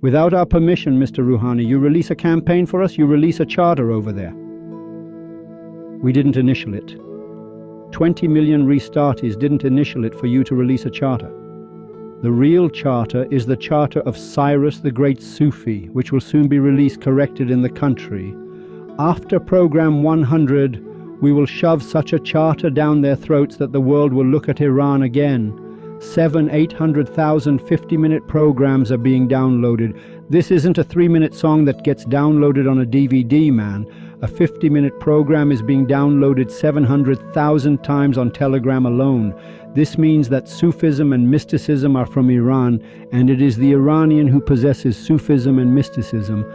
Without our permission, Mr. Rouhani, you release a campaign for us, you release a charter over there. We didn't initial it. 20 million restartees didn't initial it for you to release a charter. The real charter is the charter of Cyrus, the great Sufi, which will soon be released corrected in the country. After program 100, we will shove such a charter down their throats that the world will look at Iran again. 800,000 50-minute programs are being downloaded. This isn't a 3-minute song that gets downloaded on a DVD, man. A 50-minute program is being downloaded 700,000 times on Telegram alone. This means that Sufism and mysticism are from Iran, and it is the Iranian who possesses Sufism and mysticism.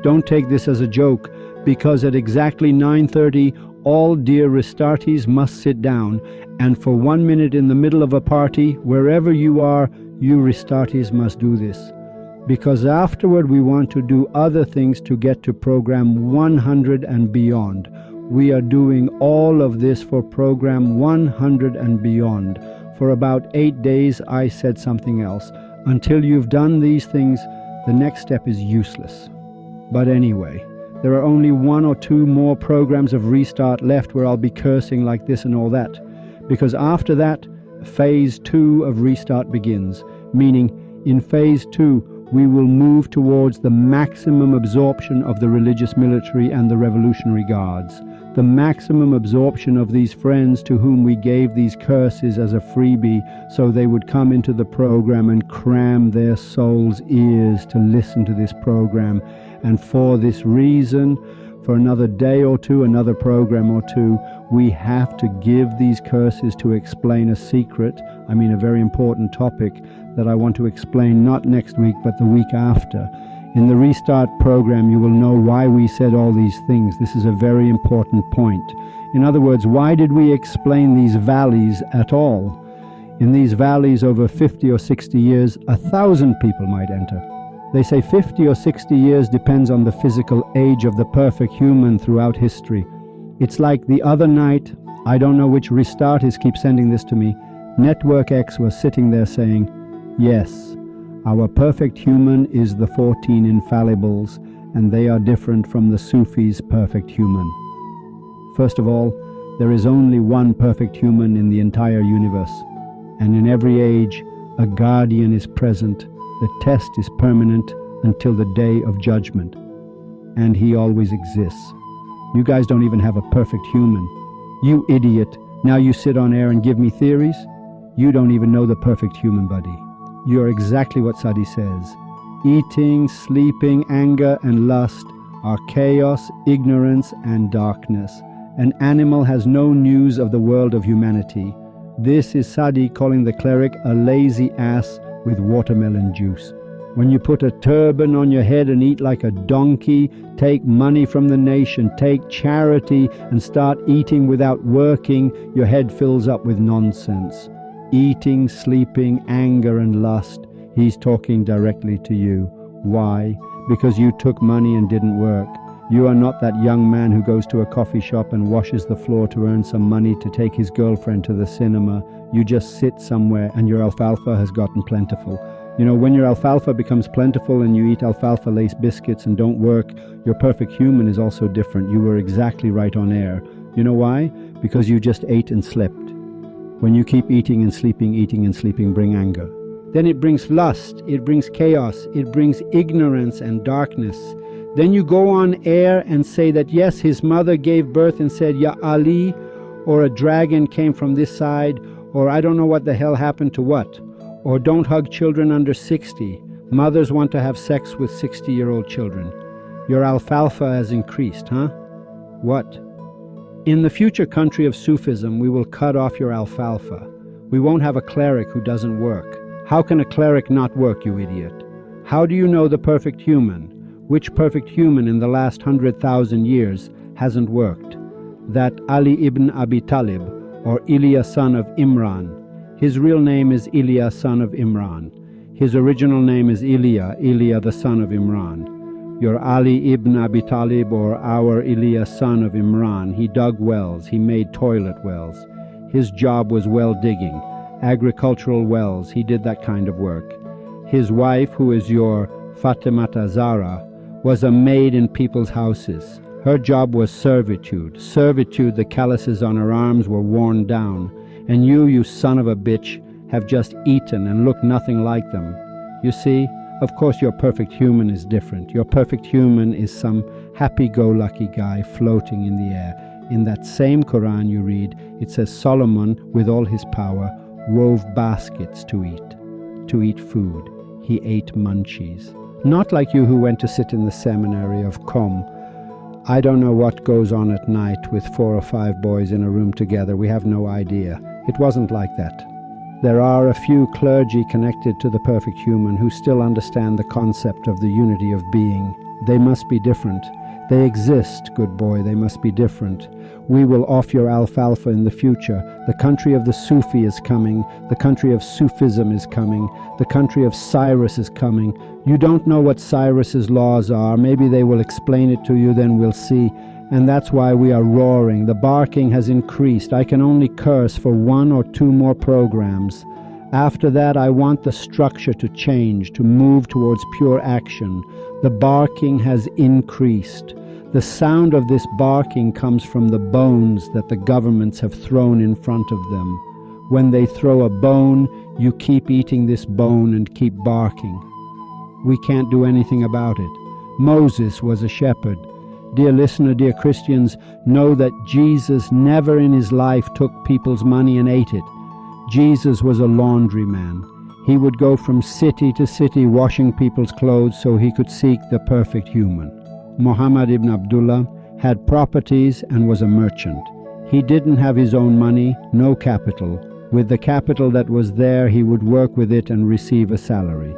Don't take this as a joke, because at exactly 9:30, all dear restartees must sit down, and for 1 minute in the middle of a party, wherever you are, you restartees must do this. Because afterward we want to do other things to get to program 100 and beyond. We are doing all of this for program 100 and beyond. For about 8 days I said something else. Until you've done these things, the next step is useless. But anyway, there are only 1 or 2 more programs of restart left where I'll be cursing like this and all that. Because after that, phase 2 of restart begins. Meaning, in phase 2, we will move towards the maximum absorption of the religious military and the Revolutionary Guards. The maximum absorption of these friends to whom we gave these curses as a freebie so they would come into the program and cram their souls' ears to listen to this program. And for this reason, for another day or two, another program or two, we have to give these curses to explain a secret, a very important topic that I want to explain not next week but the week after. In the restart program you will know why we said all these things. This is a very important point. In other words, why did we explain these valleys at all? In these valleys over 50 or 60 years, 1,000 people might enter. They say 50 or 60 years depends on the physical age of the perfect human throughout history. It's like the other night, I don't know which restarters keep sending this to me, Network X was sitting there saying, yes, our perfect human is the 14 infallibles, and they are different from the Sufis' perfect human. First of all, there is only one perfect human in the entire universe, and in every age, a guardian is present. The test is permanent until the day of judgment, and he always exists. You guys don't even have a perfect human. You idiot, now you sit on air and give me theories? You don't even know the perfect human, buddy. You're exactly what Sadi says. Eating, sleeping, anger, and lust are chaos, ignorance, and darkness. An animal has no news of the world of humanity. This is Sadi calling the cleric a lazy ass with watermelon juice. When you put a turban on your head and eat like a donkey, take money from the nation, take charity, and start eating without working, your head fills up with nonsense. Eating, sleeping, anger, and lust. He's talking directly to you. Why? Because you took money and didn't work. You are not that young man who goes to a coffee shop and washes the floor to earn some money to take his girlfriend to the cinema. You just sit somewhere and your alfalfa has gotten plentiful. You know, when your alfalfa becomes plentiful and you eat alfalfa lace biscuits and don't work, your perfect human is also different. You were exactly right on air. You know why? Because you just ate and slept. When you keep eating and sleeping bring anger. Then it brings lust, it brings chaos, it brings ignorance and darkness. Then you go on air and say that yes, his mother gave birth and said, Ya Ali, or a dragon came from this side, or I don't know what the hell happened to what. Or don't hug children under 60. Mothers want to have sex with 60-year-old children. Your alfalfa has increased, huh? What? In the future country of Sufism, we will cut off your alfalfa. We won't have a cleric who doesn't work. How can a cleric not work, you idiot? How do you know the perfect human? Which perfect human in the last 100,000 years hasn't worked? That Ali ibn Abi Talib, or Ilya son of Imran. His real name is Ilya son of Imran. His original name is Ilya the son of Imran. Your Ali ibn Abi Talib, or our Ilya son of Imran, he dug wells, he made toilet wells. His job was well digging, agricultural wells, he did that kind of work. His wife, who is your Fatimata Zahra, was a maid in people's houses. Her job was servitude. Servitude, the calluses on her arms were worn down. And you son of a bitch, have just eaten and look nothing like them. You see, of course your perfect human is different. Your perfect human is some happy-go-lucky guy floating in the air. In that same Quran you read, it says Solomon, with all his power, wove baskets to eat food. He ate munchies. Not like you who went to sit in the seminary of Qom. I don't know what goes on at night with 4 or 5 boys in a room together. We have no idea. It wasn't like that. There are a few clergy connected to the perfect human who still understand the concept of the unity of being. They must be different. They exist, good boy, they must be different. We will off your alfalfa in the future. The country of the Sufi is coming. The country of Sufism is coming. The country of Cyrus is coming. You don't know what Cyrus's laws are. Maybe they will explain it to you, then we'll see. And that's why we are roaring. The barking has increased. I can only curse for 1 or 2 more programs. After that, I want the structure to change, to move towards pure action. The barking has increased. The sound of this barking comes from the bones that the governments have thrown in front of them. When they throw a bone, you keep eating this bone and keep barking. We can't do anything about it. Moses was a shepherd. Dear listener, dear Christians, know that Jesus never in his life took people's money and ate it. Jesus was a laundryman. He would go from city to city washing people's clothes so he could seek the perfect human. Muhammad ibn Abdullah had properties and was a merchant. He didn't have his own money, no capital. With the capital that was there, he would work with it and receive a salary.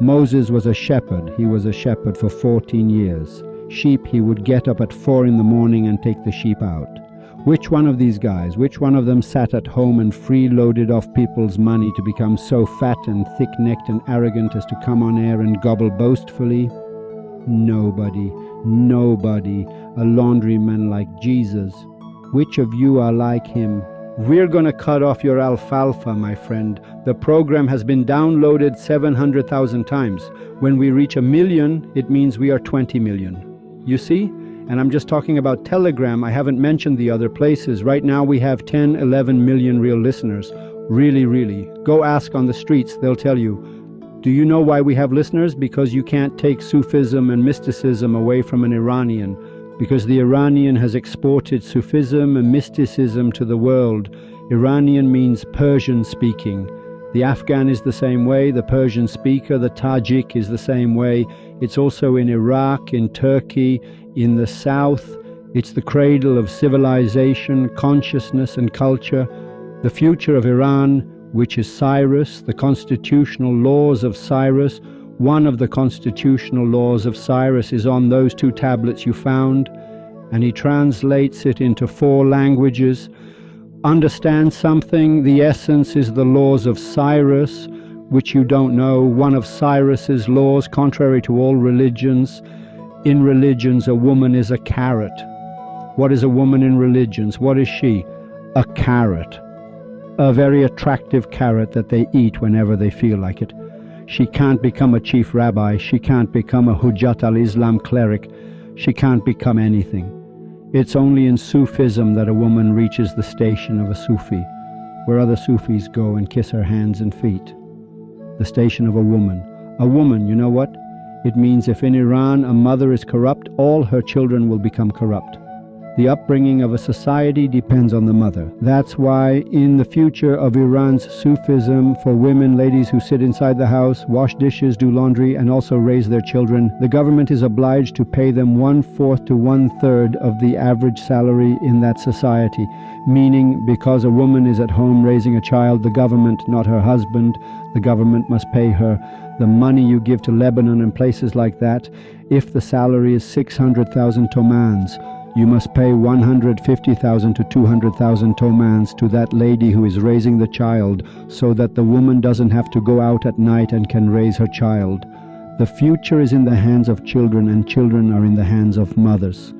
Moses was a shepherd. He was a shepherd for 14 years. Sheep, he would get up at 4 in the morning and take the sheep out. Which one of these guys, which one of them sat at home and freeloaded off people's money to become so fat and thick-necked and arrogant as to come on air and gobble boastfully? Nobody, nobody, a laundryman like Jesus. Which of you are like him? We're gonna cut off your alfalfa, my friend. The program has been downloaded 700,000 times. When we reach 1 million, it means we are 20 million. You see? And I'm just talking about Telegram. I haven't mentioned the other places. Right now we have 10, 11 million real listeners. Really, really. Go ask on the streets, they'll tell you. Do you know why we have listeners? Because you can't take Sufism and mysticism away from an Iranian. Because the Iranian has exported Sufism and mysticism to the world. Iranian means Persian speaking. The Afghan is the same way, the Persian speaker, the Tajik is the same way. It's also in Iraq, in Turkey, in the south. It's the cradle of civilization, consciousness and culture. The future of Iran, which is Cyrus, the constitutional laws of Cyrus. One of the constitutional laws of Cyrus is on those 2 tablets you found, and he translates it into 4 languages. Understand something? The essence is the laws of Cyrus, which you don't know. One of Cyrus's laws, contrary to all religions. In religions, a woman is a carrot. What is a woman in religions? What is she? A carrot. A very attractive carrot that they eat whenever they feel like it. She can't become a chief rabbi. She can't become a Hujjat al-Islam cleric. She can't become anything. It's only in Sufism that a woman reaches the station of a Sufi, where other Sufis go and kiss her hands and feet. The station of a woman. A woman, you know what? It means if in Iran a mother is corrupt, all her children will become corrupt. The upbringing of a society depends on the mother. That's why in the future of Iran's Sufism, for women, ladies who sit inside the house, wash dishes, do laundry, and also raise their children, the government is obliged to pay them 1/4 to 1/3 of the average salary in that society. Meaning, because a woman is at home raising a child, the government, not her husband, the government must pay her. The money you give to Lebanon and places like that, if the salary is 600,000 tomans, you must pay 150,000 to 200,000 tomans to that lady who is raising the child, so that the woman doesn't have to go out at night and can raise her child. The future is in the hands of children, and children are in the hands of mothers.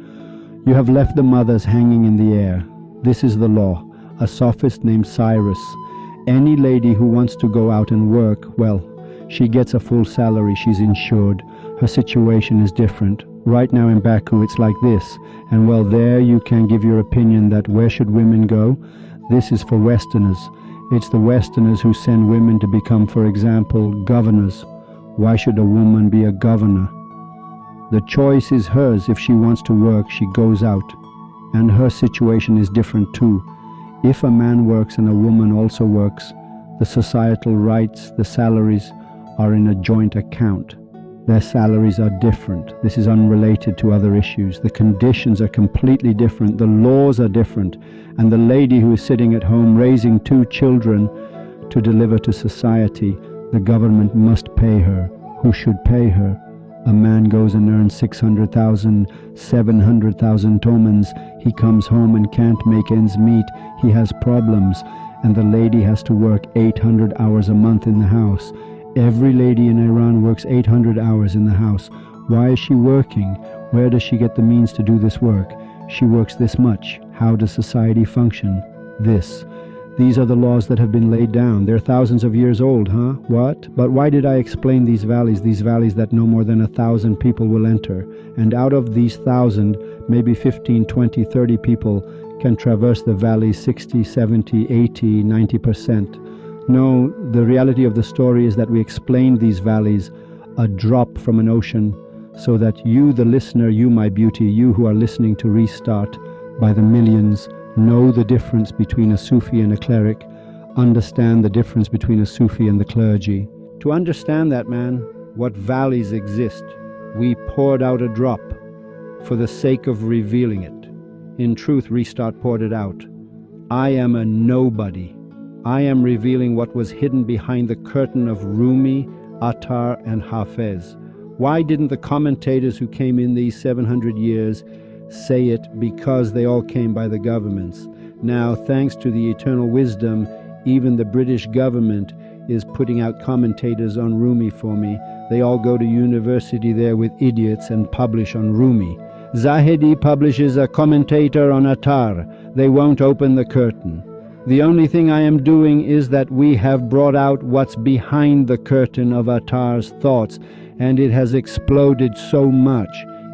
You have left the mothers hanging in the air. This is the law. A sophist named Cyrus. Any lady who wants to go out and work, well, she gets a full salary, she's insured. Her situation is different. Right now in Baku it's like this, and well, there you can give your opinion that where should women go? This is for Westerners. It's the Westerners who send women to become, for example, governors. Why should a woman be a governor? The choice is hers. If she wants to work, she goes out. And her situation is different too. If a man works and a woman also works, the societal rights, the salaries are in a joint account. Their salaries are different. This is unrelated to other issues. The conditions are completely different. The laws are different. And the lady who is sitting at home raising 2 children to deliver to society, the government must pay her. Who should pay her? A man goes and earns 600,000, 700,000 tomans. He comes home and can't make ends meet. He has problems. And the lady has to work 800 hours a month in the house. Every lady in Iran works 800 hours in the house. Why is she working? Where does she get the means to do this work? She works this much. How does society function? This. These are the laws that have been laid down. They're thousands of years old, huh? What? But why did I explain these valleys that no more than 1,000 people will enter? And out of these 1,000, maybe 15, 20, 30 people can traverse the valley 60, 70, 80, 90%. No, the reality of the story is that we explained these valleys, a drop from an ocean, so that you, the listener, you, my beauty, you who are listening to Restart by the millions, know the difference between a Sufi and a cleric, understand the difference between a Sufi and the clergy. To understand that, man, what valleys exist, we poured out a drop for the sake of revealing it. In truth, Restart poured it out. I am a nobody. I am revealing what was hidden behind the curtain of Rumi, Attar, and Hafez. Why didn't the commentators who came in these 700 years say it? Because they all came by the governments. Now, thanks to the eternal wisdom, even the British government is putting out commentators on Rumi for me. They all go to university there with idiots and publish on Rumi. Zahedi publishes a commentator on Attar. They won't open the curtain. The only thing I am doing is that we have brought out what's behind the curtain of Attar's thoughts, and it has exploded so much.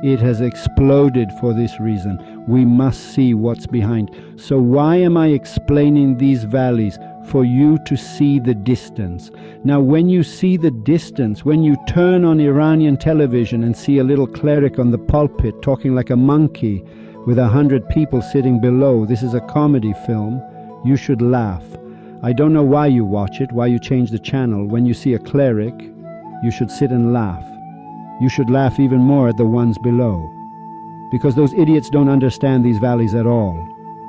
It has exploded for this reason. We must see what's behind. So why am I explaining these valleys? For you to see the distance. Now, when you see the distance, when you turn on Iranian television and see a little cleric on the pulpit talking like a monkey with 100 people sitting below, this is a comedy film, you should laugh. I don't know why you watch it, why you change the channel. When you see a cleric, you should sit and laugh. You should laugh even more at the ones below, because those idiots don't understand these valleys at all,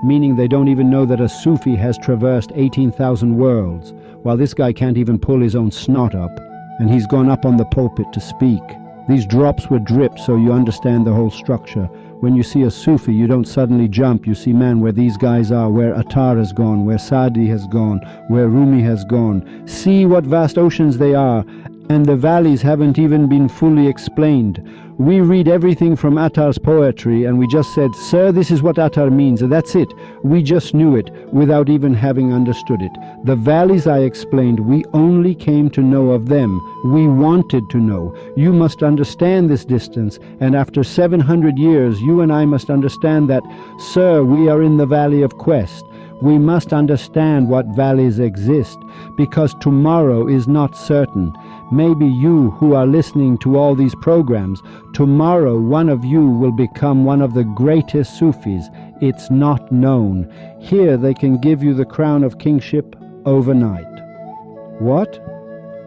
meaning they don't even know that a Sufi has traversed 18,000 worlds, while this guy can't even pull his own snot up, and he's gone up on the pulpit to speak. These drops were dripped so you understand the whole structure. When you see a Sufi, you don't suddenly jump. You see, man, where these guys are, where Attar has gone, where Sadi has gone, where Rumi has gone. See what vast oceans they are, and the valleys haven't even been fully explained. We read everything from Attar's poetry, and we just said, sir, this is what Attar means, and that's it. We just knew it without even having understood it. The valleys I explained, we only came to know of them. We wanted to know. You must understand this distance, and after 700 years, you and I must understand that, sir, we are in the valley of quest. We must understand what valleys exist, because tomorrow is not certain. Maybe you who are listening to all these programs, tomorrow one of you will become one of the greatest Sufis. It's not known. Here they can give you the crown of kingship overnight. What?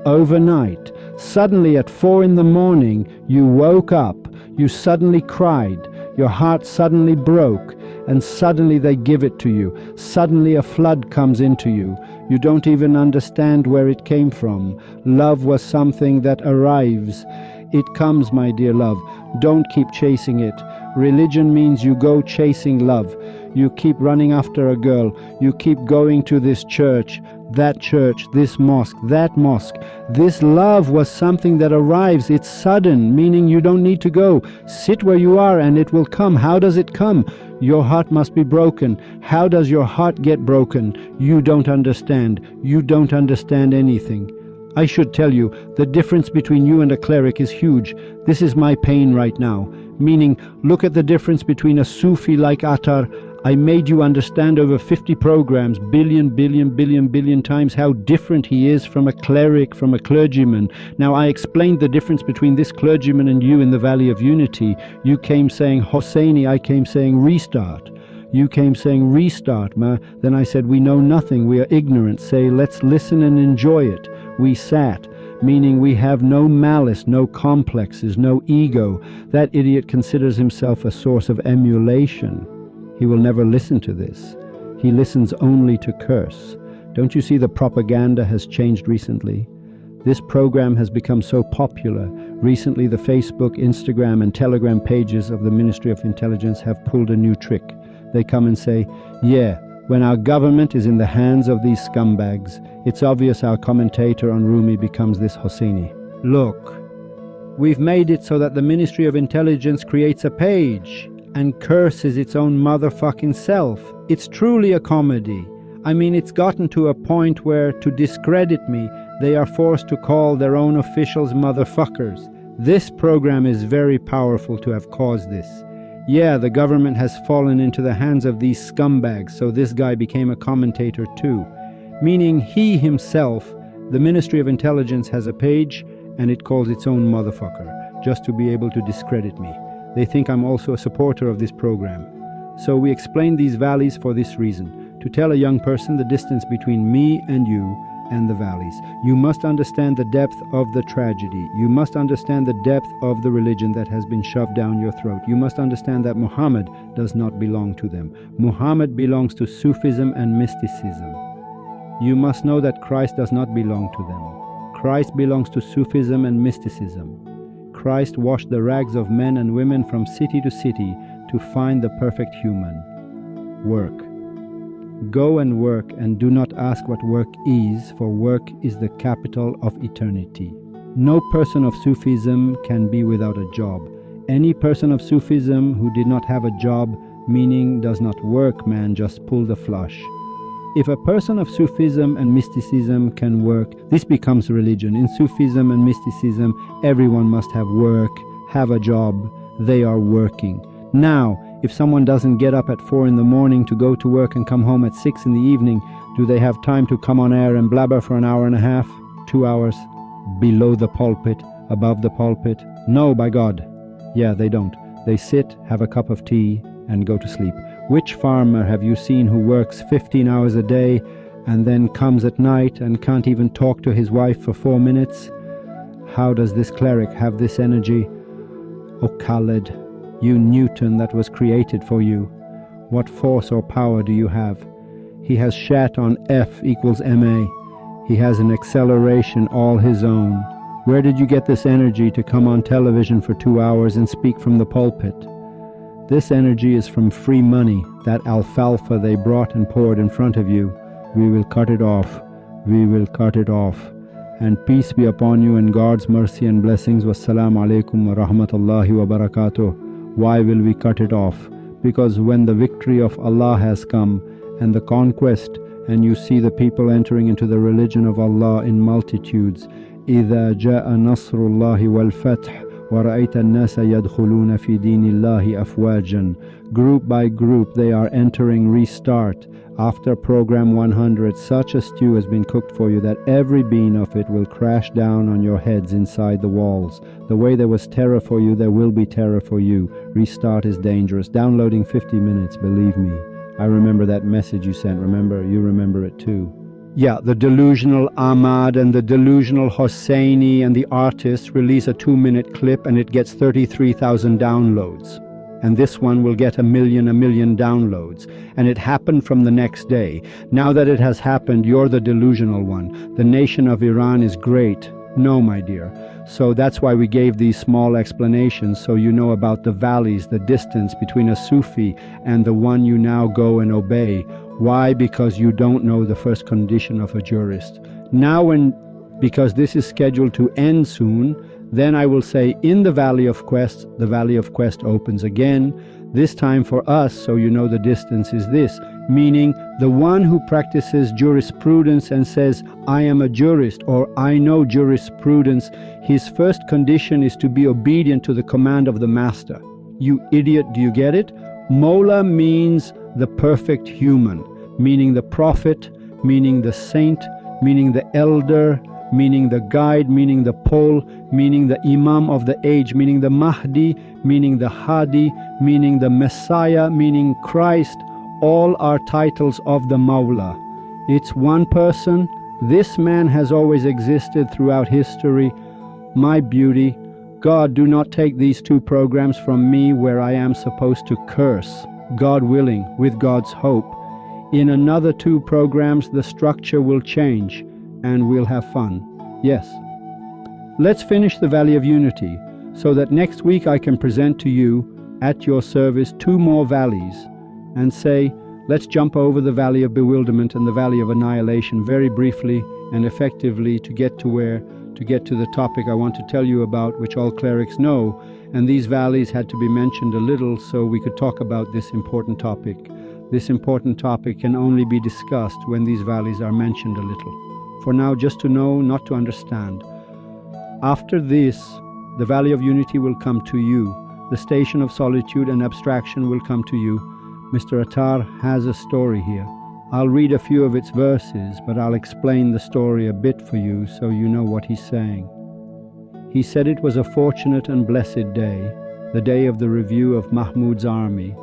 Overnight. Suddenly at 4 in the morning, you woke up, you suddenly cried, your heart suddenly broke, and suddenly they give it to you. Suddenly a flood comes into you. You don't even understand where it came from. Love was something that arrives. It comes, my dear love. Don't keep chasing it. Religion means you go chasing love. You keep running after a girl. You keep going to this church, this mosque, that mosque. This love was something that arrives. It's sudden, meaning you don't need to go. Sit where you are and it will come. How does it come? Your heart must be broken. How does your heart get broken? You don't understand. You don't understand anything. I should tell you, the difference between you and a cleric is huge. This is my pain right now. Meaning, look at the difference between a Sufi like Attar. I made you understand over 50 programs, billion times how different he is from a cleric, from a clergyman. Now I explained the difference between this clergyman and you in the Valley of Unity. You came saying Hosseini, I came saying restart. You came saying restart, ma. Then I said we know nothing, we are ignorant. Say let's listen and enjoy it. We sat, meaning we have no malice, no complexes, no ego. That idiot considers himself a source of emulation. He will never listen to this. He listens only to curse. Don't you see the propaganda has changed recently? This program has become so popular. Recently the Facebook, Instagram and Telegram pages of the Ministry of Intelligence have pulled a new trick. They come and say, yeah, when our government is in the hands of these scumbags, it's obvious our commentator on Rumi becomes this Hosseini. Look, we've made it so that the Ministry of Intelligence creates a page and curses its own motherfucking self. It's truly a comedy. I mean, it's gotten to a point where, to discredit me, they are forced to call their own officials motherfuckers. This program is very powerful to have caused this. Yeah, the government has fallen into the hands of these scumbags, so this guy became a commentator too. Meaning he himself, the Ministry of Intelligence, has a page and it calls its own motherfucker, just to be able to discredit me. They think I'm also a supporter of this program. So we explain these valleys for this reason, to tell a young person the distance between me and you and the valleys. You must understand the depth of the tragedy. You must understand the depth of the religion that has been shoved down your throat. You must understand that Muhammad does not belong to them. Muhammad belongs to Sufism and mysticism. You must know that Christ does not belong to them. Christ belongs to Sufism and mysticism. Christ washed the rags of men and women from city to city to find the perfect human. Work. Go and work, and do not ask what work is, for work is the capital of eternity. No person of Sufism can be without a job. Any person of Sufism who did not have a job, meaning does not work, man, just pull the flush. If a person of Sufism and mysticism can work, this becomes religion. In Sufism and mysticism, everyone must have work, have a job. They are working. Now, if someone doesn't get up at 4 in the morning to go to work and come home at 6 in the evening, do they have time to come on air and blabber for an hour and a half, 2 hours, below the pulpit, above the pulpit? No, by God. Yeah, they don't. They sit, have a cup of tea, and go to sleep. Which farmer have you seen who works 15 hours a day and then comes at night and can't even talk to his wife for 4 minutes? How does this cleric have this energy? O Khaled, you Newton that was created for you, what force or power do you have? He has shat on F equals ma. He has an acceleration all his own. Where did you get this energy to come on television for 2 hours and speak from the pulpit? This energy is from free money, that alfalfa they brought and poured in front of you. We will cut it off. We will cut it off. And peace be upon you and God's mercy and blessings. Wassalamu alaikum wa rahmatullahi wa barakatuh. Why will we cut it off? Because when the victory of Allah has come and the conquest, and you see the people entering into the religion of Allah in multitudes, إِذَا جَاءَ نَصْرُ اللَّهِ وَالْفَتْحِ وَرَأَيْتَ النَّاسَ يَدْخُلُونَ فِي دِينِ اللَّهِ أَفْوَاجًا. Group by group they are entering restart. After program 100, such a stew has been cooked for you that every bean of it will crash down on your heads inside the walls. The way there was terror for you, there will be terror for you. Restart is dangerous. Downloading 50 minutes, believe me. I remember that message you sent. Remember, you remember it too. Yeah, the delusional Ahmad and the delusional Hosseini and the artists release a 2-minute clip and it gets 33,000 downloads. And this one will get a million downloads. And it happened from the next day. Now that it has happened, you're the delusional one. The nation of Iran is great. No, my dear. So that's why we gave these small explanations, so you know about the valleys, the distance between a Sufi and the one you now go and obey. Why? Because you don't know the first condition of a jurist. Now because this is scheduled to end soon, Then I will say, in the valley of quest, the valley of quest opens again, this time for us, so you know the distance is this, meaning the one who practices jurisprudence and says, I am a jurist, or I know jurisprudence, his first condition is to be obedient to the command of the master. You idiot, do you get it? Mola means the perfect human, meaning the prophet, meaning the saint, meaning the elder, meaning the guide, meaning the pole, meaning the imam of the age, meaning the Mahdi, meaning the Hadi, meaning the Messiah, meaning Christ. All are titles of the Mawla. It's one person. This man has always existed throughout history. My beauty, God, do not take these 2 programs from me where I am supposed to curse, God willing, with God's hope. In another 2 programs, the structure will change, and we'll have fun. Yes. Let's finish the Valley of Unity, so that next week I can present to you, at your service, 2 more valleys, and say, let's jump over the Valley of Bewilderment and the Valley of Annihilation very briefly and effectively to get to the topic I want to tell you about, which all clerics know, and these valleys had to be mentioned a little so we could talk about this important topic. This important topic can only be discussed when these valleys are mentioned a little. For now, just to know, not to understand. After this, the Valley of Unity will come to you. The station of solitude and abstraction will come to you. Mr. Attar has a story here. I'll read a few of its verses, but I'll explain the story a bit for you so you know what he's saying. He said it was a fortunate and blessed day, the day of the review of Mahmud's army.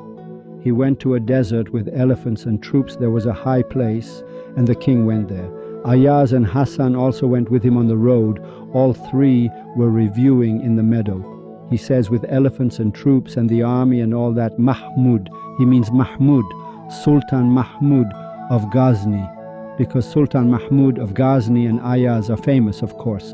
He went to a desert with elephants and troops. There was a high place, and the king went there. Ayaz and Hassan also went with him on the road. All 3 were reviewing in the meadow. He says, with elephants and troops and the army and all that, Mahmud, he means Mahmud, Sultan Mahmud of Ghazni, because Sultan Mahmud of Ghazni and Ayaz are famous, of course.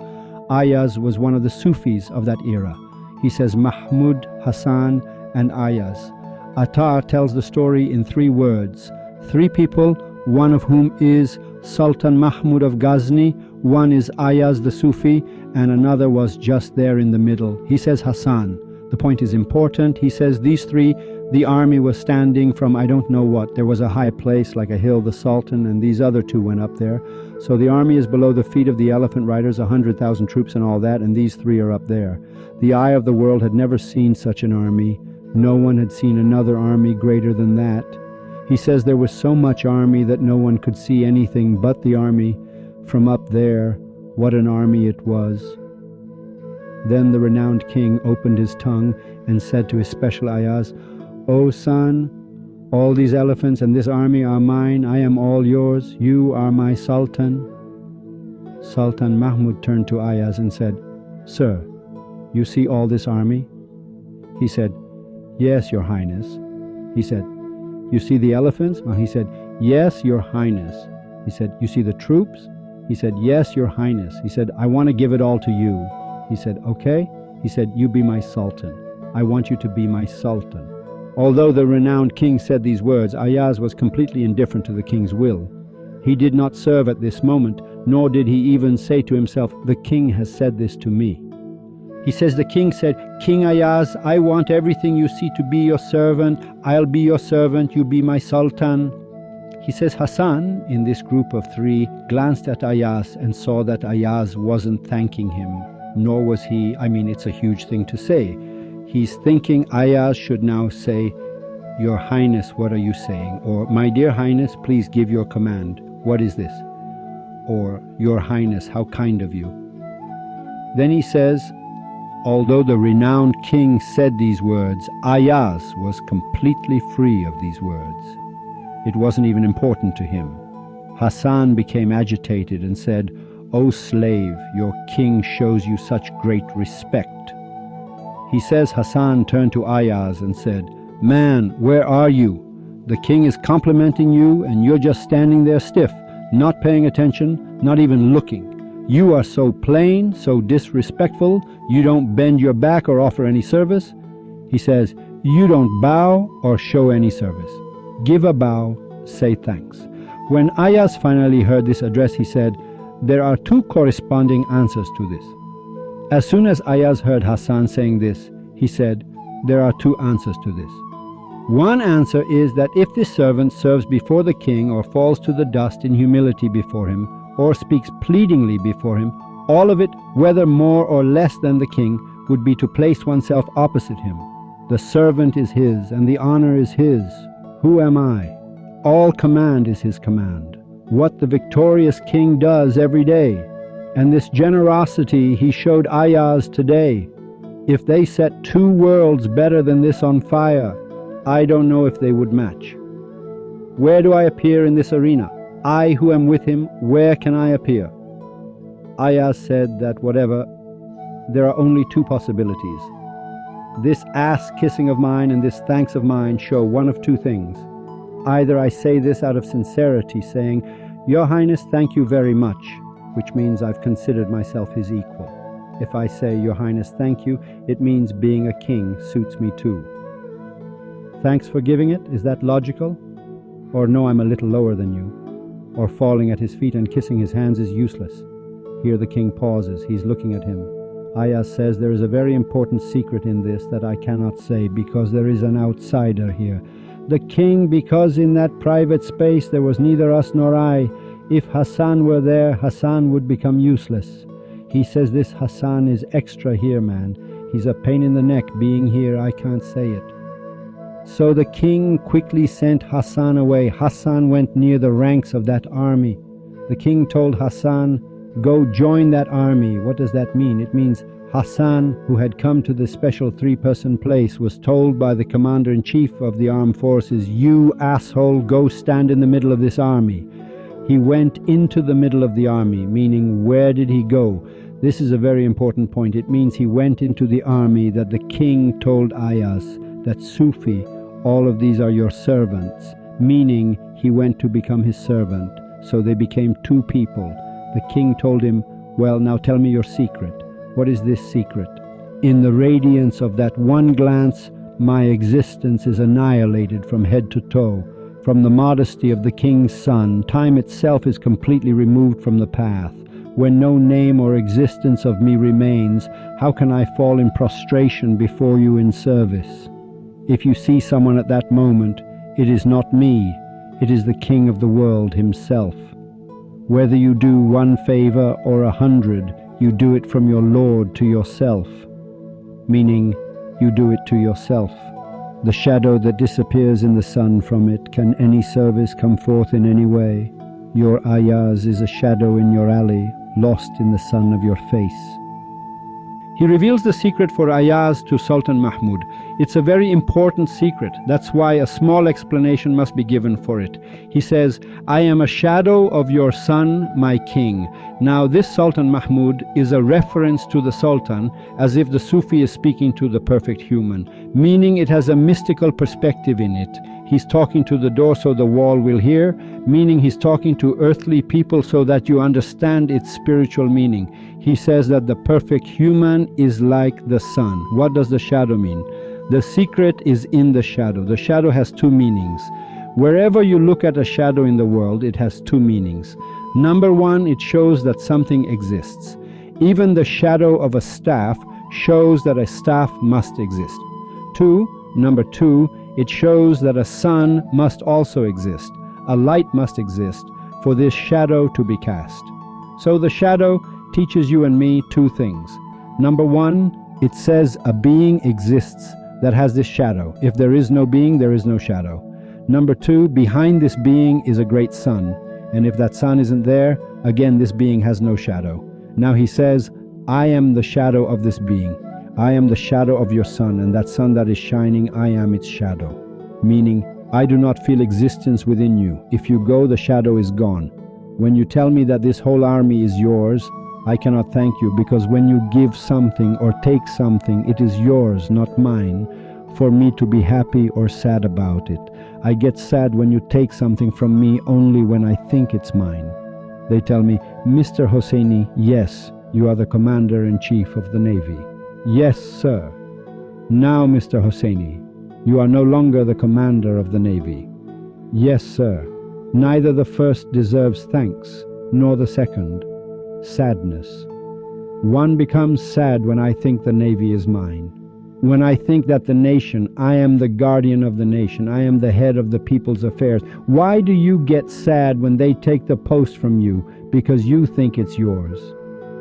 Ayaz was one of the Sufis of that era. He says Mahmud, Hassan, and Ayaz. Attar tells the story in 3 words. 3 people, one of whom is Sultan Mahmud of Ghazni, one is Ayaz the Sufi, and another was just there in the middle. He says Hassan. The point is important. He says these 3, the army was standing from I don't know what. There was a high place like a hill, the Sultan, and these other 2 went up there. So the army is below the feet of the elephant riders, 100,000 troops and all that, and these 3 are up there. The eye of the world had never seen such an army. No one had seen another army greater than that. He says there was so much army that no one could see anything but the army from up there. What an army it was. Then the renowned king opened his tongue and said to his special Ayaz, O son, all these elephants and this army are mine. I am all yours. You are my sultan. Sultan Mahmud turned to Ayaz and said, Sir, you see all this army? He said, Yes, your highness. He said, You see the elephants? He said, Yes, your highness. He said, You see the troops? He said, Yes, your highness. He said, I want to give it all to you. He said, Okay. He said, You be my sultan. I want you to be my sultan. Although the renowned king said these words, Ayaz was completely indifferent to the king's will. He did not serve at this moment, nor did he even say to himself, The king has said this to me. He says the king said, King Ayaz, I want everything you see to be your servant. I'll be your servant, you be my sultan. He says Hassan, in this group of 3, glanced at Ayaz and saw that Ayaz wasn't thanking him, nor was he, it's a huge thing to say. He's thinking Ayaz should now say, Your Highness, what are you saying? Or, My dear Highness, please give your command. What is this? Or, Your Highness, how kind of you. Then he says, although the renowned king said these words, Ayaz was completely free of these words. It wasn't even important to him. Hassan became agitated and said, O slave, your king shows you such great respect. He says Hassan turned to Ayaz and said, Man, where are you? The king is complimenting you and you're just standing there stiff, not paying attention, not even looking. You are so plain, so disrespectful, you don't bend your back or offer any service. He says, you don't bow or show any service. Give a bow, say thanks. When Ayaz finally heard this address, he said, there are 2 corresponding answers to this. As soon as Ayaz heard Hassan saying this, he said, "There are two answers to this. One answer is that if this servant serves before the king or falls to the dust in humility before him or speaks pleadingly before him, all of it, whether more or less than the king, would be to place oneself opposite him. The servant is his and the honor is his. Who am I? All command is his command. What the victorious king does every day. And this generosity he showed Ayaz today. If they set two worlds better than this on fire, I don't know if they would match. Where do I appear in this arena? I who am with him, where can I appear?" Ayaz said that whatever, there are only two possibilities. This ass-kissing of mine and this thanks of mine show one of two things. Either I say this out of sincerity, saying, "Your Highness, thank you very much," which means I've considered myself his equal. If I say, "Your Highness, thank you," it means being a king suits me too. Thanks for giving it, is that logical? Or no, I'm a little lower than you. Or falling at his feet and kissing his hands is useless. Here the king pauses, he's looking at him. Ayaz says there is a very important secret in this that I cannot say because there is an outsider here. The king, because in that private space there was neither us nor I. If Hassan were there, Hassan would become useless. He says this Hassan is extra here, man. He's a pain in the neck being here, I can't say it. So the king quickly sent Hassan away. Hassan went near the ranks of that army. The king told Hassan, "Go join that army." What does that mean? It means Hassan, who had come to this special three-person place, was told by the commander-in-chief of the armed forces, "You asshole, go stand in the middle of this army." He went into the middle of the army, meaning where did he go? This is a very important point. It means he went into the army that the king told Ayaz, that Sufi, all of these are your servants, meaning he went to become his servant. So they became two people. The king told him, "Well, now tell me your secret." What is this secret? In the radiance of that one glance, my existence is annihilated from head to toe. From the modesty of the king's son, time itself is completely removed from the path. When no name or existence of me remains, how can I fall in prostration before you in service? If you see someone at that moment, it is not me, it is the king of the world himself. Whether you do one favor or 100, you do it from your Lord to yourself, meaning you do it to yourself. The shadow that disappears in the sun from it, can any service come forth in any way? Your Ayaz is a shadow in your alley, lost in the sun of your face. He reveals the secret for Ayaz to Sultan Mahmud. It's a very important secret. That's why a small explanation must be given for it. He says, "I am a shadow of your son, my king." Now this Sultan Mahmud is a reference to the Sultan, as if the Sufi is speaking to the perfect human, meaning it has a mystical perspective in it. He's talking to the door so the wall will hear, meaning he's talking to earthly people so that you understand its spiritual meaning. He says that the perfect human is like the sun. What does the shadow mean? The secret is in the shadow. The shadow has two meanings. Wherever you look at a shadow in the world, it has two meanings. Number one, it shows that something exists. Even the shadow of a staff shows that a staff must exist. Number two, it shows that a sun must also exist. A light must exist for this shadow to be cast. So the shadow teaches you and me two things. Number one, it says a being exists that has this shadow. If there is no being, there is no shadow. Number two, behind this being is a great sun. And if that sun isn't there, again, this being has no shadow. Now he says, I am the shadow of this being. I am the shadow of your sun, and that sun that is shining, I am its shadow. Meaning, I do not feel existence within you. If you go, the shadow is gone. When you tell me that this whole army is yours, I cannot thank you, because when you give something or take something, it is yours, not mine, for me to be happy or sad about it. I get sad when you take something from me only when I think it's mine. They tell me, Mr. Hosseini, yes, you are the commander-in-chief of the Navy. Yes, sir. Now, Mr. Hosseini, you are no longer the commander of the Navy. Yes, sir. Neither the first deserves thanks, nor the second. Sadness. One becomes sad when I think the Navy is mine. When I think that the nation, I am the guardian of the nation, I am the head of the people's affairs. Why do you get sad when they take the post from you? Because you think it's yours.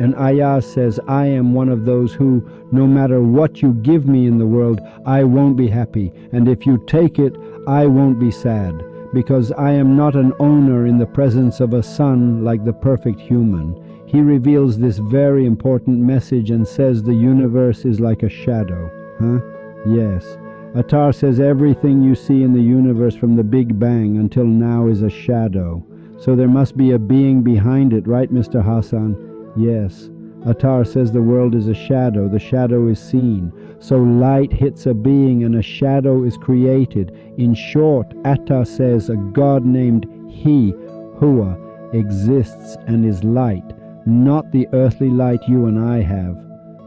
And Ayah says, I am one of those who, no matter what you give me in the world, I won't be happy. And if you take it, I won't be sad. Because I am not an owner in the presence of a son like the perfect human. He reveals this very important message and says the universe is like a shadow. Yes. Attar says everything you see in the universe from the Big Bang until now is a shadow. So there must be a being behind it, right, Mr. Hassan? Yes. Attar says the world is a shadow. The shadow is seen. So light hits a being and a shadow is created. In short, Attar says a God named He, Hua, exists and is light, not the earthly light you and I have.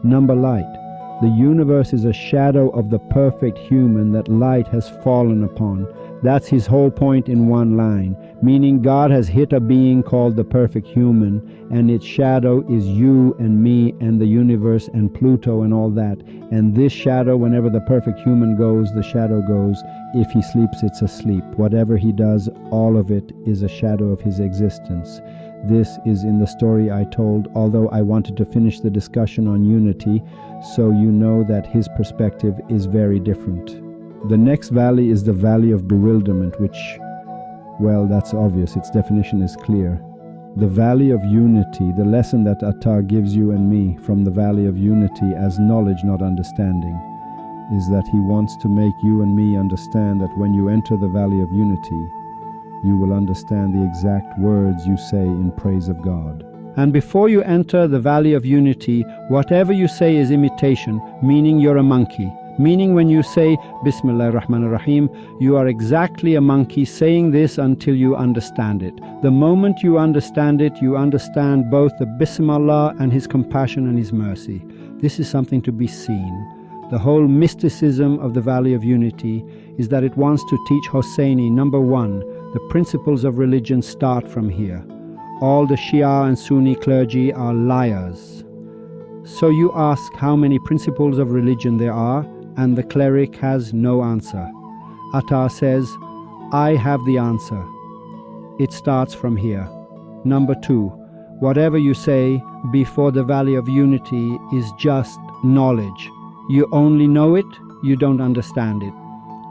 Number light. The universe is a shadow of the perfect human that light has fallen upon. That's his whole point in one line, meaning God has hit a being called the perfect human, and its shadow is you and me and the universe and Pluto and all that. And this shadow, whenever the perfect human goes, the shadow goes. If he sleeps, it's asleep. Whatever he does, all of it is a shadow of his existence. This is in the story I told, although I wanted to finish the discussion on unity, so you know that his perspective is very different. The next valley is the valley of bewilderment, which, well, that's obvious, its definition is clear. The valley of unity, the lesson that Attar gives you and me from the valley of unity as knowledge, not understanding, is that he wants to make you and me understand that when you enter the valley of unity, you will understand the exact words you say in praise of God. And before you enter the valley of unity, whatever you say is imitation, meaning you're a monkey. Meaning when you say Bismillah ar-Rahman ar-Rahim, you are exactly a monkey saying this until you understand it. The moment you understand it, you understand both the Bismillah and His compassion and His mercy. This is something to be seen. The whole mysticism of the Valley of Unity is that it wants to teach Hosseini, number one, the principles of religion start from here. All the Shia and Sunni clergy are liars. So you ask how many principles of religion there are, and the cleric has no answer. Attar says, I have the answer. It starts from here. Number two, whatever you say before the Valley of Unity is just knowledge. You only know it, you don't understand it.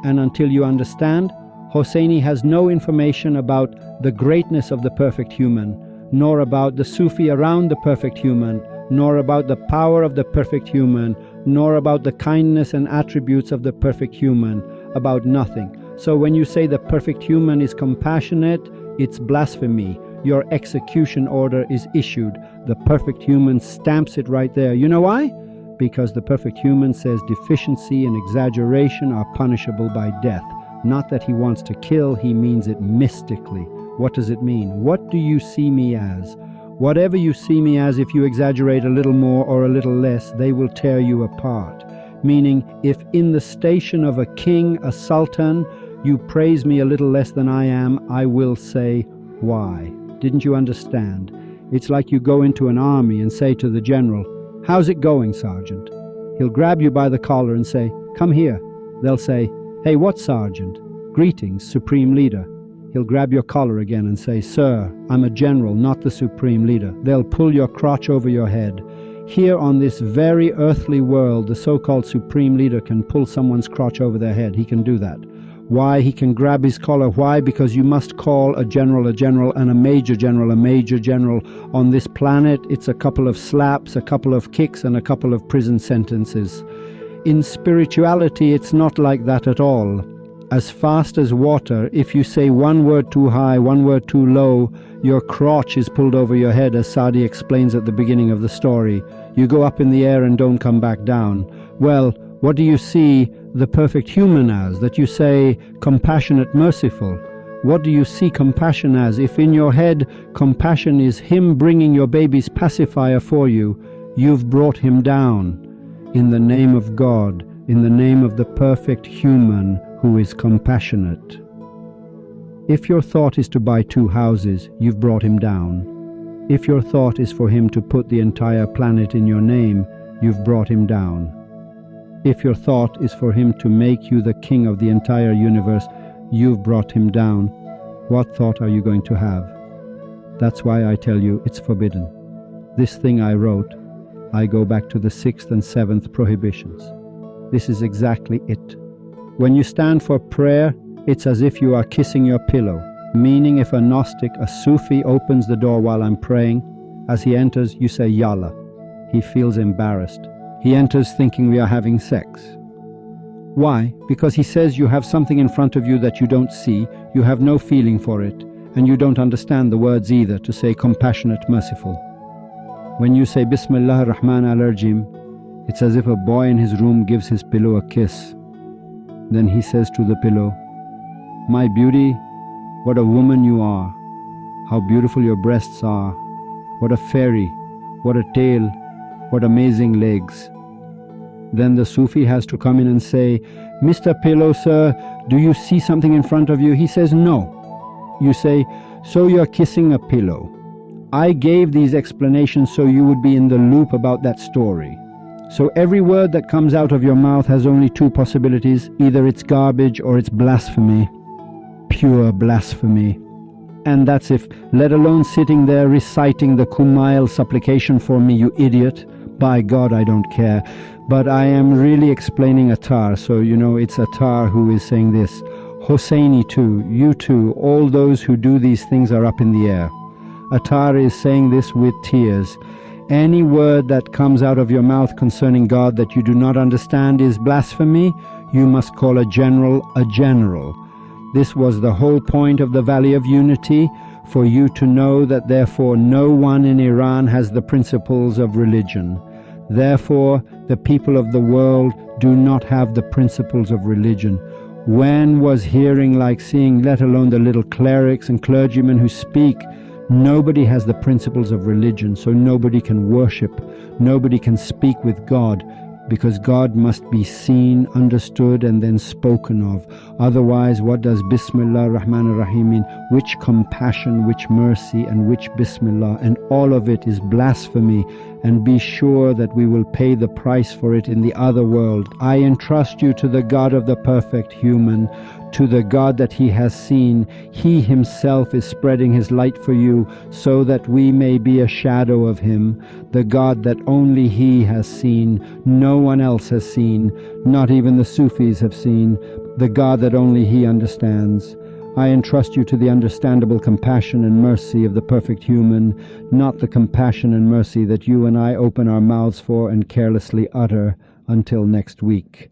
And until you understand, Hosseini has no information about the greatness of the perfect human, nor about the Sufi around the perfect human, nor about the power of the perfect human, nor about the kindness and attributes of the perfect human, about nothing. So when you say the perfect human is compassionate, it's blasphemy. Your execution order is issued. The perfect human stamps it right there. You know why? Because the perfect human says deficiency and exaggeration are punishable by death. Not that he wants to kill, he means it mystically. What does it mean? What do you see me as? Whatever you see me as, if you exaggerate a little more or a little less, they will tear you apart. Meaning, if in the station of a king, a sultan, you praise me a little less than I am, I will say, why? Didn't you understand? It's like you go into an army and say to the general, how's it going, Sergeant? He'll grab you by the collar and say, come here. They'll say, hey, what, Sergeant? Greetings, Supreme Leader. He'll grab your collar again and say, sir, I'm a general, not the supreme leader. They'll pull your crotch over your head. Here on this very earthly world, the so-called supreme leader can pull someone's crotch over their head. He can do that. Why? He can grab his collar. Why? Because you must call a general, and a major general, a major general. On this planet, it's a couple of slaps, a couple of kicks, and a couple of prison sentences. In spirituality, it's not like that at all. As fast as water, if you say one word too high, one word too low, your crotch is pulled over your head, as Sadi explains at the beginning of the story. You go up in the air and don't come back down. Well, what do you see the perfect human as, that you say compassionate, merciful? What do you see compassion as? If in your head compassion is him bringing your baby's pacifier for you, you've brought him down. In the name of God, in the name of the perfect human who is compassionate. If your thought is to buy 2 houses, you've brought him down. If your thought is for him to put the entire planet in your name, you've brought him down. If your thought is for him to make you the king of the entire universe, you've brought him down. What thought are you going to have? That's why I tell you it's forbidden. This thing I wrote, I go back to the 6th and 7th prohibitions. This is exactly it. When you stand for prayer, it's as if you are kissing your pillow, meaning if a Gnostic, a Sufi, opens the door while I'm praying, as he enters, you say Yalla. He feels embarrassed. He enters thinking we are having sex. Why? Because he says you have something in front of you that you don't see, you have no feeling for it, and you don't understand the words either to say compassionate, merciful. When you say Bismillah ar-Rahman ar-Rahim, it's as if a boy in his room gives his pillow a kiss. Then he says to the pillow, "My beauty, what a woman you are. How beautiful your breasts are. What a fairy, what a tail, what amazing legs." Then the Sufi has to come in and say, "Mr. Pillow, sir, do you see something in front of you?" He says, "No." You say, "So you're kissing a pillow. I gave these explanations so you would be in the loop about that story. So every word that comes out of your mouth has only two possibilities. Either it's garbage or it's blasphemy. Pure blasphemy. And that's if, let alone sitting there reciting the Kumail supplication for me, you idiot. By God, I don't care. But I am really explaining Attar, so you know it's Attar who is saying this. Hosseini too, you too, all those who do these things are up in the air. Attar is saying this with tears. Any word that comes out of your mouth concerning God that you do not understand is blasphemy. You must call a general a general. This was the whole point of the Valley of Unity, for you to know that therefore no one in Iran has the principles of religion. Therefore, the people of the world do not have the principles of religion. When was hearing like seeing, let alone the little clerics and clergymen who speak? Nobody has the principles of religion, so nobody can worship, nobody can speak with God, because God must be seen, understood, and then spoken of. Otherwise, what does Bismillah ar-Rahman ar-Rahim mean? Which compassion, which mercy, and which Bismillah? And all of it is blasphemy, and be sure that we will pay the price for it in the other world. I entrust you to the God of the perfect human, to the God that he has seen. He himself is spreading his light for you so that we may be a shadow of him, the God that only he has seen, no one else has seen, not even the Sufis have seen, the God that only he understands. I entrust you to the understandable compassion and mercy of the perfect human, not the compassion and mercy that you and I open our mouths for and carelessly utter. Until next week.